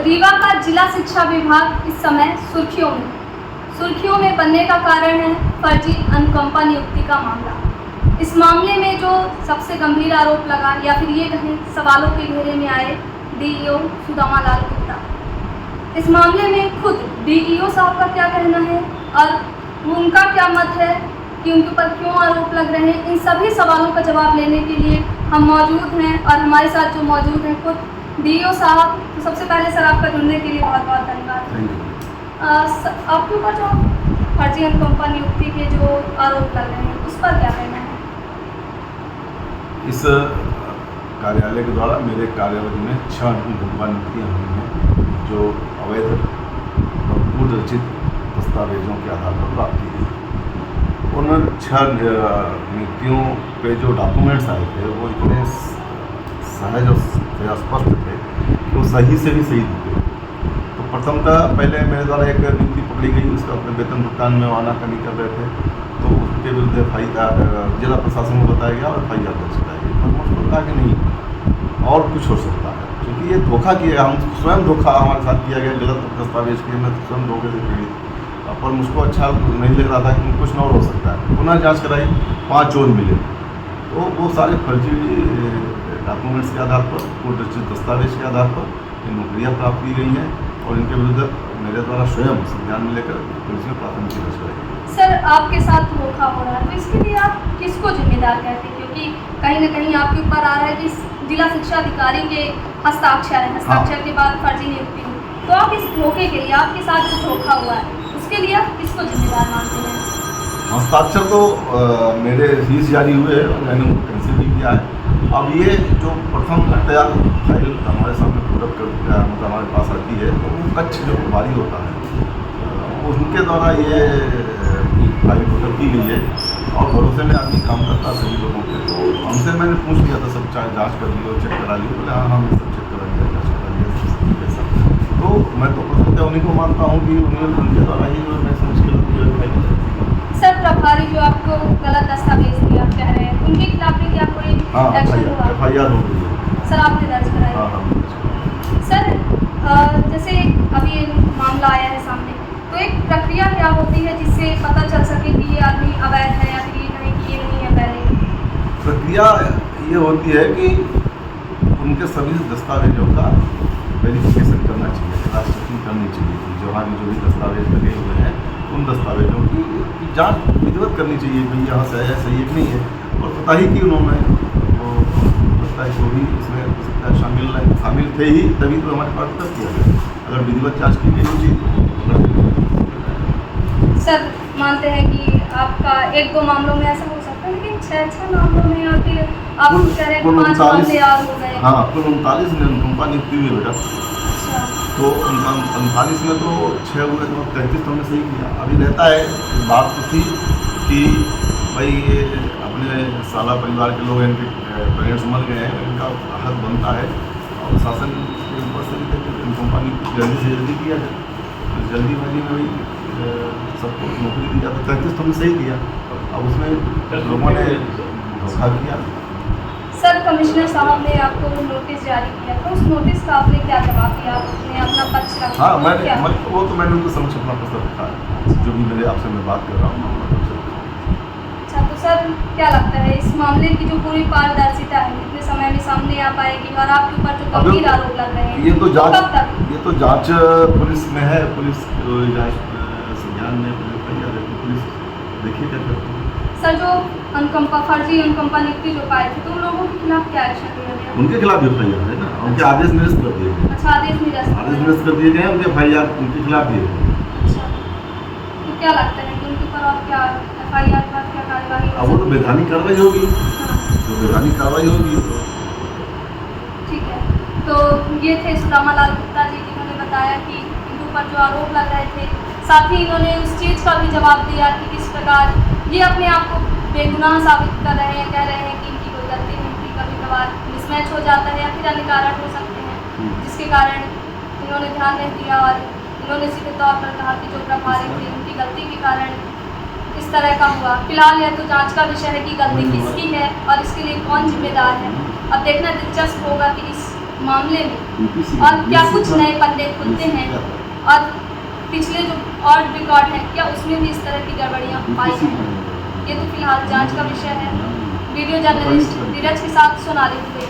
रीवा का जिला शिक्षा विभाग इस समय सुर्खियों में बनने का कारण है फर्जी अनुकंपा नियुक्ति का मामला। इस मामले में जो सबसे गंभीर आरोप लगा या फिर ये कहें सवालों के घेरे में आए डीईओ सुदामा लाल गुप्ता। इस मामले में खुद डीईओ साहब का क्या कहना है और उनका क्या मत है कि उनके ऊपर क्यों आरोप लग रहे हैं, इन सभी सवालों का जवाब लेने के लिए हम मौजूद हैं और हमारे साथ जो मौजूद हैं खुद डीईओ साहब। तो सबसे पहले सर आपका जुड़ने के लिए बहुत बहुत धन्यवाद। आपके ऊपर जो फर्जी अनुकंपा नियुक्ति के जो आरोप लग रहे हैं उस पर क्या कहना है? इस कार्यालय के द्वारा मेरे कार्यावधि में 6 अनुकंपा नियुक्तियाँ हुई हैं जो अवैध और पूर्व रचित दस्तावेजों के आधार पर प्राप्त की गई। उन 6 नियुक्तियों पे जो डॉक्यूमेंट्स आए थे वो इतने सहज और स्पष्ट थे कि वो सही से भी सही थे। तो प्रथमतः पहले मेरे द्वारा एक नियुक्ति पकड़ी गई, उसका अपने वेतन भुगतान में आनाकानी कर रहे थे, तो उसके विरुद्ध FIR जिला प्रशासन को बताया गया और FIR दर्ज कराई गई। पर मुझको लगा कि नहीं और कुछ हो सकता है, क्योंकि ये धोखा किया, हम स्वयं धोखा हमारे साथ किया गया, गलत दस्तावेज किए, मैं स्वयं धोखे से पीड़ित। पर मुझको अच्छा नहीं लग रहा था कि कुछ और हो सकता है। पुनः जांच कराई, 5 चोर मिले, तो वो सारे फर्जी डॉक्यूमेंट्स के आधार पर, पूर्व रचित दस्तावेज के आधार पर ये नौकरियाँ प्राप्त की गई हैं और इनके विरुद्ध मेरे द्वारा स्वयं संज्ञान में लेकर पुलिस में प्राथमिकी दर्ज कराई गई। सर आपके साथ धोखा हो रहा है तो इसके लिए आप किसको जिम्मेदार कहते हैं? क्योंकि कहीं ना कहीं आपके ऊपर आ रहा है कि जिला शिक्षा अधिकारी के हस्ताक्षर है, हस्ताक्षर के बाद फर्जी नियुक्ति हुई, तो आप इस धोखे के लिए, आपके साथ जो धोखा हुआ है उसके लिए आप किसको जिम्मेदार मानते हैं? हस्ताक्षर तो मेरे रीस जारी हुए हैं और मैंने उनको कैंसिल भी किया है। अब ये जो प्रथम तैयार फाइल हमारे सामने पूरक कर मतलब हमारे पास आती है, तो वो कच्छ जो प्रभारी होता है उनके द्वारा ये फाइल पूरक की गई है और भरोसे में आदमी काम करता है सभी लोगों के। तो हमसे मैंने पूछ लिया था, सब चाहे जाँच कर लियो, चेक करा लियो, बोले हाँ हम सब चेक करा लिया, जाँच करा लिया सब। तो मैं तो प्रथमतः उन्हीं को मानता हूँ कि उनके द्वारा ही जो मैं समझ के फाइल। सर प्रभारी जो आपको गलत दस्तावेज दिया कह रहे हैं उनके खिलाफ भी क्या कोई एक्शन हुआ? FIR हो गई है सर आपने दर्ज कराई? हाँ। सर जैसे अभी ये मामला आया है सामने, तो एक प्रक्रिया क्या होती है जिससे पता चल सके कि ये आदमी अवैध है या फिर ये नहीं कि ये नहीं है? पहले प्रक्रिया ये होती है कि उनके सभी दस्तावेजों का वेरिफिकेशन करना चाहिए, क्रॉस चेकिंग करनी चाहिए कि जो भी दस्तावेज लगे हुए हैं उन दस्तावेजों की जांच विधिवत करनी चाहिए भाई यहाँ से है सही नहीं है। और पता ही कि उन्होंने वो लगता है जो भी इसमें शामिल थे ही, तभी तो हमारे पास तब किया गया। अगर विधिवत जांच की गई होती तो सर मानते हैं कि आपका 1-2 मामलों में ऐसा हो सकता है, लेकिन 6 मामलों में या फिर आप कह रहे हैं 5 मामले और हो गए? हाँ, कुल 39 अनुकंपा नियुक्ति हुई बेटा। तो 39 में तो 6 हुए, तो 33 तो हमने सही किया। अभी रहता है बात तो थी कि भाई ये अपने साला परिवार के लोग, इनके पेरेंट्स मर गए हैं, इनका हक बनता है और शासन के ऊपर से अनुकंपा नियुक्ति जल्दी से जल्दी किया जाए। तो जल्दीबाजी में भाई सबको नौकरी दी जाती। 33 तो हमने सही किया, अब उसमें लोगों ने धोखा किया। सर कमिश्नर साहब ने आपको नोटिस जारी किया, तो उस नोटिस का आपने क्या जवाब दिया? आपने अपना पक्ष रखा? हाँ, वो तो मैंने उनको समझ अपना प्रस्ताव रखा है, जो भी मेरे आपसे मैं बात कर रहा हूँ। अच्छा, तो सर क्या लगता है इस मामले की जो पूरी पारदर्शिता है कितने समय में सामने आ पाएगी और आपके ऊपर जो गंभीर आरोप लग रहे हैं ये तो जांच पुलिस में है, पुलिस जांच संज्ञान में पुलिस देखिए क्या करती है। सर जो फर्जी अनुकंपा नियुक्ति जो पाए थे तो उन लोगों के खिलाफ क्या एक्शन लिया गया? उनके खिलाफ FIR है ना, उनके आदेश निरस्त कर दिए गए। अच्छा, आदेश निरस्त कर दिए गए हैं, उनके FIR उनके खिलाफ दिए गए। अच्छा, तो क्या लगता है कि उनके ऊपर अब क्या FIR पर क्या कार्यवाही? अब वो तो वैधानिक कार्रवाई होगी। तो वैधानिक कार्रवाई होगी। ठीक है, तो ये थे सुदामा लाल गुप्ता जी, जिन्होंने बताया कि इनके ऊपर जो आरोप लग रहे थे, साथ ही इन्होंने उस चीज़ का भी जवाब दिया कि किस प्रकार ये अपने आप को बेगुनाह साबित कर रहे हैं, कह रहे हैं कि इनकी कोई गलती नहीं थी, कभी कभार मिसमैच हो जाता है या फिर अन्य कारण हो सकते हैं जिसके कारण इन्होंने ध्यान नहीं दिया। और इन्होंने सीधे तौर पर कहा कि जो प्रभारी थे उनकी गलती के कारण इस तरह का हुआ। फिलहाल यह तो जांच का विषय है कि गलती किसकी है और इसके लिए कौन जिम्मेदार है। अब देखना दिलचस्प होगा कि इस मामले में और क्या कुछ नए पन्ने खुलते हैं और पिछले जो और रिकॉर्ड है क्या उसमें भी इस तरह की गड़बड़ियाँ पाई हैं? ये तो फिलहाल जांच का विषय है। वीडियो जर्नलिस्ट धीरज के साथ सोनाली दुबे।